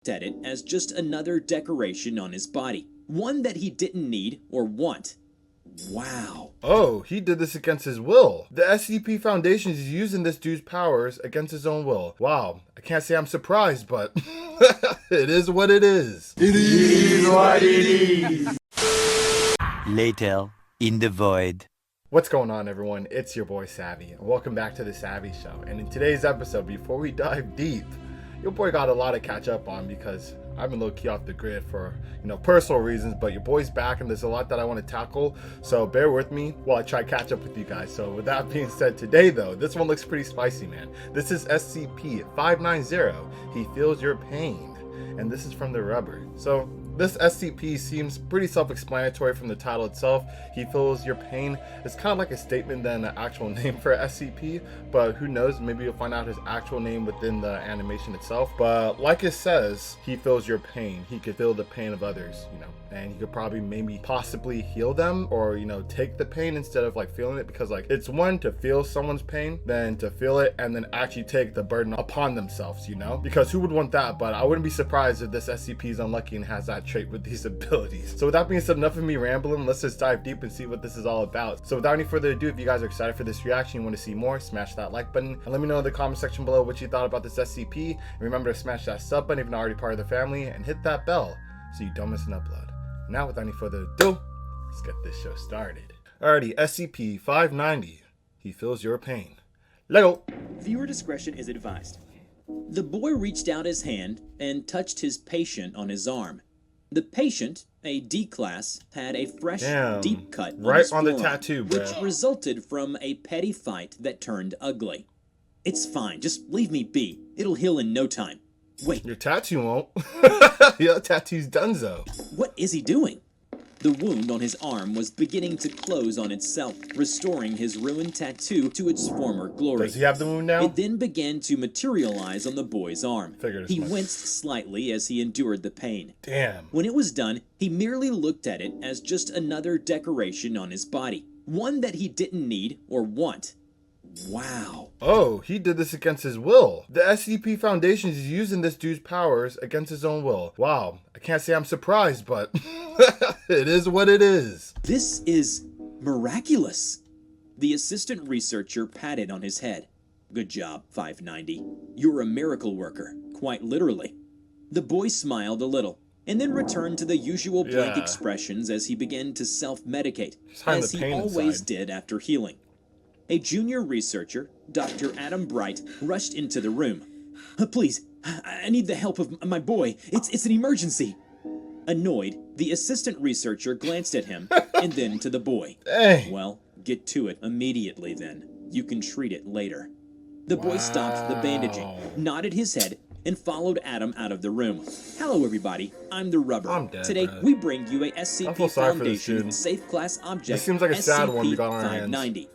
at it as just another decoration on his body, one that he didn't need or want. Wow. Oh, he did this against his will. The SCP Foundation is using this dude's powers against his own will. Wow, I can't say I'm surprised, but it is what it is. It is what it is. Later, in the void. What's going on, everyone? It's your boy Savvy, and welcome back to the Savvy Show. And in today's episode, before we dive deep, your boy got a lot to catch up on because I've been low-key off the grid for, personal reasons, but your boy's back and there's a lot that I want to tackle, so bear with me while I try to catch up with you guys. So with that being said, today though, this one looks pretty spicy, man. This is SCP-590, He Feels Your Pain, and this is from TheRubber. So this SCP seems pretty self-explanatory from the title itself. He feels your pain. It's kind of like a statement than an actual name for SCP, but who knows, maybe you'll find out his actual name within the animation itself. But like it says, he feels your pain. He could feel the pain of others, and he could probably possibly heal them, or take the pain instead of like feeling it, because like it's one to feel someone's pain than to feel it and then actually take the burden upon themselves, because who would want that? But I wouldn't be surprised if this SCP is unlucky and has that trait with these abilities. So with that being said, enough of me rambling, let's just dive deep and see what this is all about. So without any further ado, if you guys are excited for this reaction, you want to see more, smash that like button and let me know in the comment section below what you thought about this SCP, and remember to smash that sub button if you're not already part of the family, and hit that bell so you don't miss an upload. Now without any further ado, let's get this show started. Alrighty, SCP-590, He Feels Your Pain. Lego. Viewer discretion is advised. The boy reached out his hand and touched his patient on his arm. The patient, a D-class, had a fresh, deep cut on right his on the forearm, tattoo, bro. which resulted from a petty fight that turned ugly. It's fine, just leave me be. It'll heal in no time. Wait. Your tattoo won't. Your tattoo's donezo. What is he doing? The wound on his arm was beginning to close on itself, restoring his ruined tattoo to its former glory. Does he have the wound now? It then began to materialize on the boy's arm. He winced slightly as he endured the pain. Damn. When it was done, he merely looked at it as just another decoration on his body, one that he didn't need or want. Wow. Oh, he did this against his will. The SCP Foundation is using this dude's powers against his own will. Wow, I can't say I'm surprised, but it is what it is. This is miraculous. The assistant researcher patted on his head. Good job, 590. You're a miracle worker, quite literally. The boy smiled a little, and then returned to the usual blank expressions as he began to self-medicate, as he always did after healing. A junior researcher, Dr. Adam Bright, rushed into the room. Please, I need the help of my boy. It's an emergency. Annoyed, the assistant researcher glanced at him and then to the boy. Dang. Well, get to it immediately then. You can treat it later. The boy stopped the bandaging, nodded his head, and followed Adam out of the room. Hello everybody, I'm TheRubber. I'm dead, Today bro. we bring you a SCP Foundation Safe Class Object. This seems like a sad one we got on our hands. SCP-590.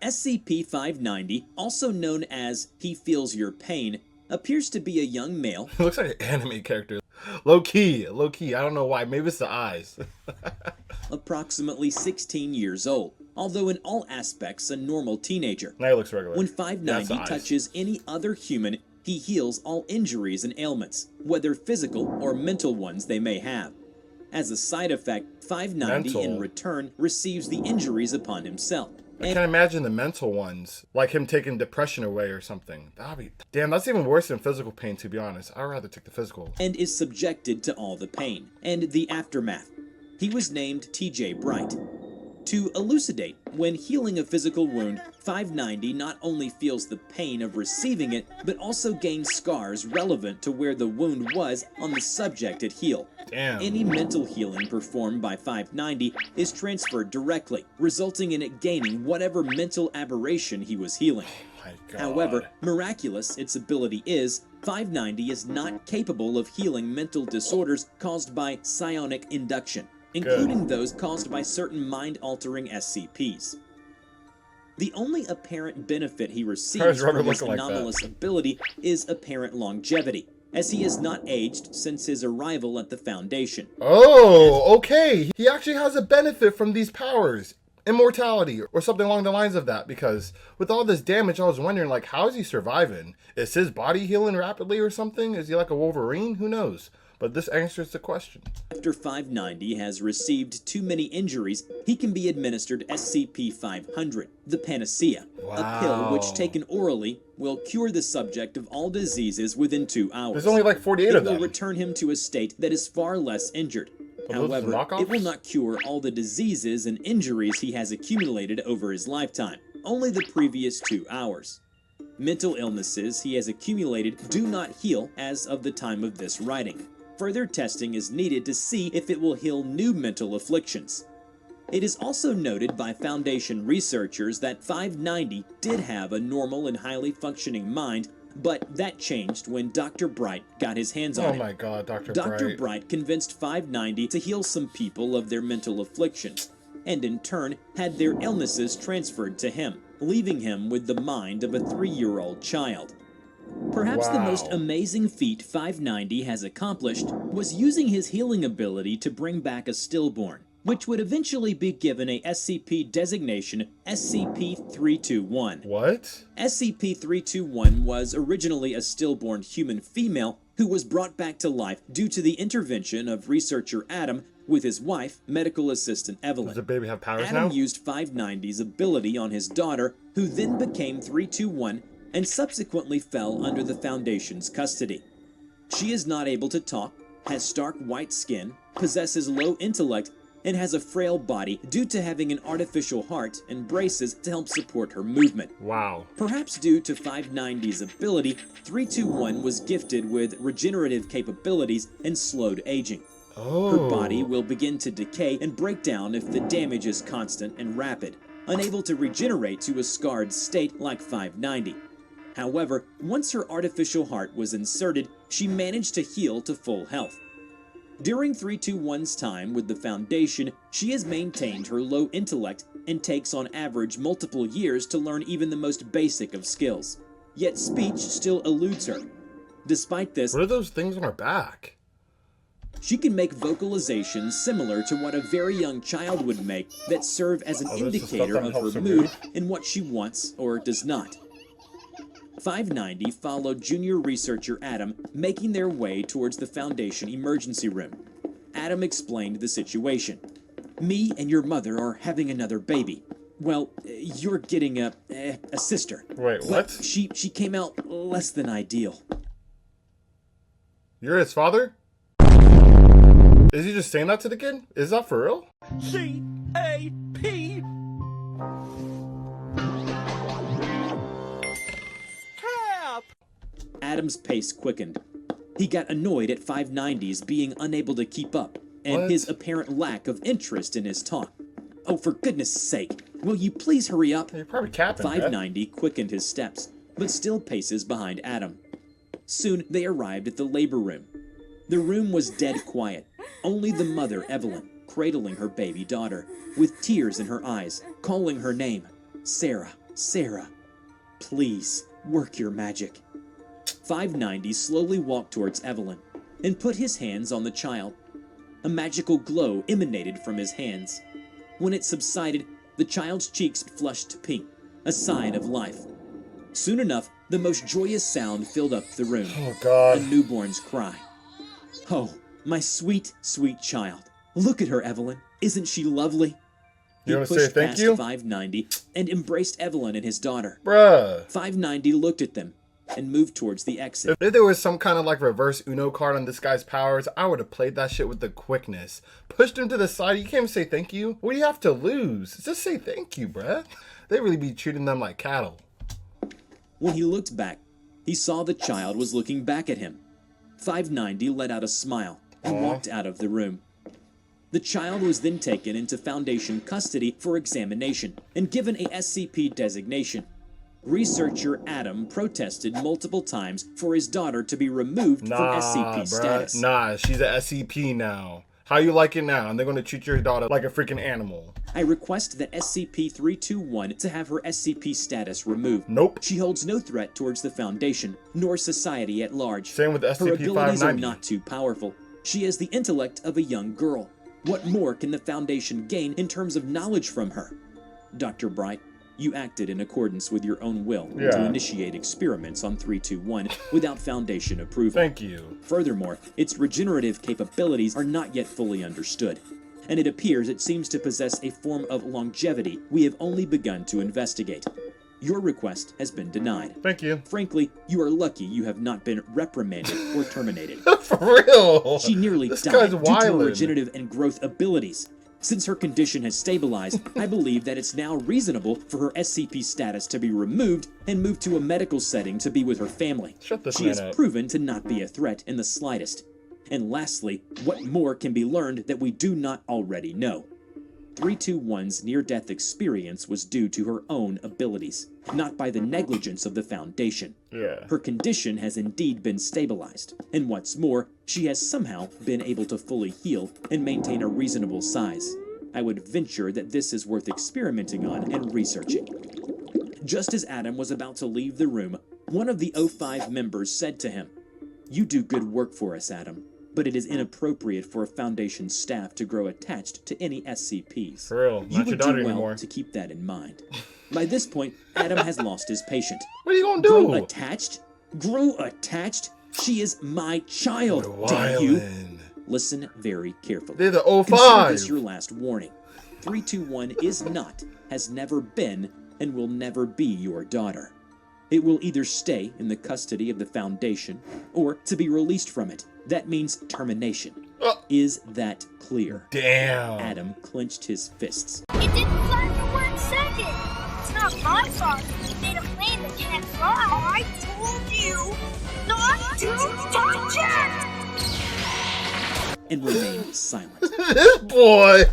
SCP-590, also known as He Feels Your Pain, appears to be a young male. It looks like an anime character. Low key, I don't know why, maybe it's the eyes. approximately 16 years old, although in all aspects a normal teenager. Now he looks regular. When 590 touches any other human, he heals all injuries and ailments, whether physical or mental ones they may have. As a side effect, 590 in return receives the injuries upon himself. I can't imagine the mental ones, like him taking depression away or something. Damn, that's even worse than physical pain, to be honest. I'd rather take the physical. And is subjected to all the pain and the aftermath. He was named TJ Bright. To elucidate, when healing a physical wound, 590 not only feels the pain of receiving it, but also gains scars relevant to where the wound was on the subject it healed. Damn. Any mental healing performed by 590 is transferred directly, resulting in it gaining whatever mental aberration he was healing. Oh my God. However, miraculous its ability is, 590 is not capable of healing mental disorders caused by psionic induction, including those caused by certain mind-altering SCPs. The only apparent benefit he receives from his anomalous ability is apparent longevity, as he has not aged since his arrival at the Foundation. Oh, okay. He actually has a benefit from these powers. immortality or something along the lines of that, because with all this damage, I was wondering, like, how is he surviving? Is his body healing rapidly or something? Is he like a Wolverine? Who knows? But this answers the question. After 590 has received too many injuries, he can be administered SCP-500, the Panacea, a pill which taken orally will cure the subject of all diseases within 2 hours. There's only like 48 of It them. will return him to a state that is far less injured. However, knockoffs? it will not cure all the diseases and injuries he has accumulated over his lifetime, only the previous 2 hours. Mental illnesses he has accumulated do not heal as of the time of this writing. Further testing is needed to see if it will heal new mental afflictions. It is also noted by Foundation researchers that 590 did have a normal and highly functioning mind, but that changed when Dr. Bright got his hands on Oh it. my god, Dr. Dr. Bright convinced 590 to heal some people of their mental afflictions, and in turn had their illnesses transferred to him, leaving him with the mind of a 3-year-old child. Perhaps the most amazing feat 590 has accomplished was using his healing ability to bring back a stillborn, which would eventually be given a SCP designation SCP-321. What? SCP-321 was originally a stillborn human female who was brought back to life due to the intervention of researcher Adam with his wife, medical assistant Evelyn. Does the baby have powers Adam now? used 590's ability on his daughter, who then became 321 and subsequently fell under the Foundation's custody. She is not able to talk, has stark white skin, possesses low intellect, and has a frail body due to having an artificial heart and braces to help support her movement. Wow. Perhaps due to 590's ability, 321 was gifted with regenerative capabilities and slowed aging. Oh. Her body will begin to decay and break down if the damage is constant and rapid, unable to regenerate to a scarred state like 590. However, once her artificial heart was inserted, she managed to heal to full health. During 321's time with the Foundation, she has maintained her low intellect and takes on average multiple years to learn even the most basic of skills. Yet speech still eludes her. Despite this, What are those things on her back? she can make vocalizations similar to what a very young child would make that serve as an Oh, that's the stuff indicator that of helps her her mood move? and what she wants or does not. 590 followed junior researcher Adam, making their way towards the Foundation emergency room. Adam explained the situation. Me and your mother are having another baby. Well, you're getting a sister. Wait, But what? she came out less than ideal. You're his father? Is he just saying that to the kid? Is that for real? C-A-P. Cap. Adam's pace quickened. He got annoyed at 590's being unable to keep up, and What? his apparent lack of interest in his talk. Oh, for goodness sake, will you please hurry up? You're probably capping, man. 590 quickened his steps, but still paces behind Adam. Soon they arrived at the labor room. The room was dead quiet. Only the mother, Evelyn, cradling her baby daughter, with tears in her eyes, calling her name. Sarah, Sarah, please, work your magic. 590 slowly walked towards Evelyn and put his hands on the child. A magical glow emanated from his hands. When it subsided, the child's cheeks flushed pink, a sign of life. Soon enough, the most joyous sound filled up the room. Oh, A God. newborn's cry. Oh, my sweet, sweet child. Look at her, Evelyn. Isn't she lovely? You He wanna say pushed thank past you? 590 and embraced Evelyn and his daughter. Bruh. 590 looked at them and moved towards the exit. If there was some kind of like reverse Uno card on this guy's powers, I would have played that shit with the quickness. Pushed him to the side. You can't even say thank you. What do you have to lose? Just say thank you, bruh. They really be treating them like cattle. When he looked back, he saw the child was looking back at him. 590 let out a smile and walked out of the room. The child was then taken into Foundation custody for examination and given a SCP designation. Researcher Adam protested multiple times for his daughter to be removed from SCP status. Nah, she's a SCP now. How you like it now? And they're gonna treat your daughter like a freaking animal. I request that SCP-321 to have her SCP status removed. Nope. She holds no threat towards the Foundation, nor society at large. Same with Her abilities are SCP-590. not too powerful. She has the intellect of a young girl. What more can the Foundation gain in terms of knowledge from her? Dr. Bright, you acted in accordance with your own will Yeah. to initiate experiments on 321 without Foundation approval. Thank you. Furthermore, its regenerative capabilities are not yet fully understood, and it appears it seems to possess a form of longevity we have only begun to investigate. Your request has been denied. Thank you. Frankly, you are lucky you have not been reprimanded or terminated. For real. She nearly This died guy's due to her wildin'. regenerative and growth abilities. Since her condition has stabilized, I believe that it's now reasonable for her SCP status to be removed and moved to a medical setting to be with her family. Shut this She man has up. proven to not be a threat in the slightest. And lastly, what more can be learned that we do not already know? 321's near-death experience was due to her own abilities, not by the negligence of the Foundation. Yeah. Her condition has indeed been stabilized, and what's more, she has somehow been able to fully heal and maintain a reasonable size. I would venture that this is worth experimenting on and researching. Just as Adam was about to leave the room, one of the O5 members said to him, "You do good work for us, Adam, but it is inappropriate for a Foundation staff to grow attached to any SCPs. For real. You Not your would daughter do well anymore. to keep that in mind." By this point, Adam has lost his patient. What are you gonna Grow do? attached? Grow attached? She is my child, damn you. Wildin'. Listen very carefully. They're the Consider this 05. your last warning. 321 is not, has never been, and will never be your daughter. It will either stay in the custody of the Foundation, or to be released from it. That means termination. Is that clear? Damn. Adam clenched his fists. It didn't fly for 1 second. It's not my fault. He made a plane that can't fly. I told you not to touch it. And remained silent. This boy.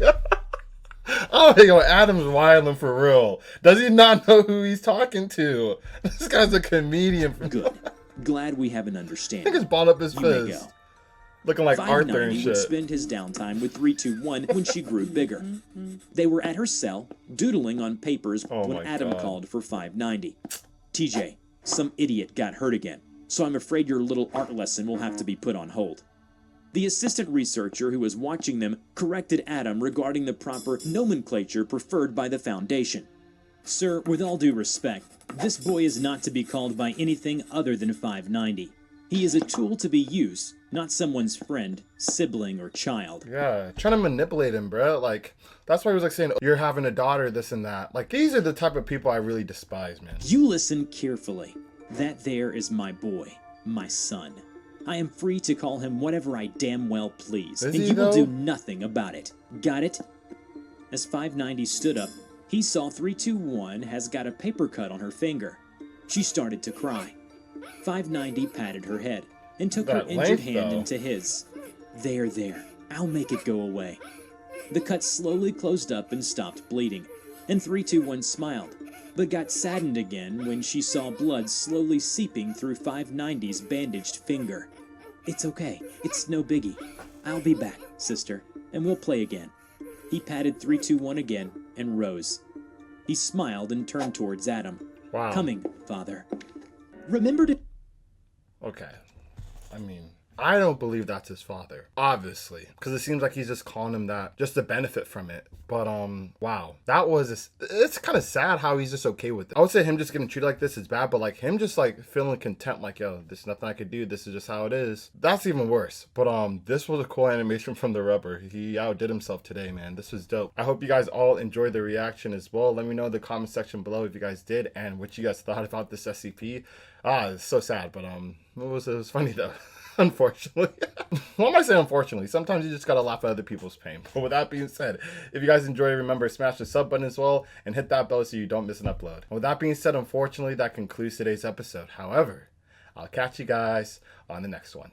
Oh, yo, Adam's wildin' for real. Does he not know who he's talking to? This guy's a comedian. Good. Glad we have an I think understanding. it's balled up his You may fist. go. Looking like Arthur and 590 would shit. spend his downtime with 321 when she grew bigger. They were at her cell, doodling on papers Oh when my Adam God. called for 590. TJ, some idiot got hurt again, so I'm afraid your little art lesson will have to be put on hold. The assistant researcher who was watching them corrected Adam regarding the proper nomenclature preferred by the Foundation. Sir, with all due respect, this boy is not to be called by anything other than 590. He is a tool to be used, not someone's friend, sibling, or child. Yeah, trying to manipulate him, bro. Like, that's why he was like saying, you're having a daughter, this and that. Like, these are the type of people I really despise, man. You listen carefully. That there is my boy, my son. I am free to call him whatever I damn well please, Is and he, you will though? do nothing about it. Got it? As 590 stood up, he saw 321 has got a paper cut on her finger. She started to cry. 590 patted her head and took her That injured length, hand though. into his. There. I'll make it go away. The cut slowly closed up and stopped bleeding, and 321 smiled, but got saddened again when she saw blood slowly seeping through 590's bandaged finger. It's okay. It's no biggie. I'll be back, sister, and we'll play again. He patted 321 again and rose. He smiled and turned towards Adam. Wow. Coming, father. Remember to... Okay. I mean, I don't believe that's his father, obviously, because it seems like he's just calling him that just to benefit from it. But wow, that was it's kind of sad how he's just okay with it. I would say him just getting treated like this is bad, but like him just like feeling content, like, yo, there's nothing I could do, this is just how it is, that's even worse. But this was a cool animation from TheRubber. He outdid himself today, man. This was dope. I hope you guys all enjoyed the reaction as well. Let me know in the comment section below if you guys did and what you guys thought about this SCP. It's so sad, but it was funny though. Unfortunately. What am I saying unfortunately? Sometimes you just gotta laugh at other people's pain. But with that being said, if you guys enjoyed, remember smash the sub button as well and hit that bell so you don't miss an upload. And with that being said, unfortunately that concludes today's episode. However, I'll catch you guys on the next one.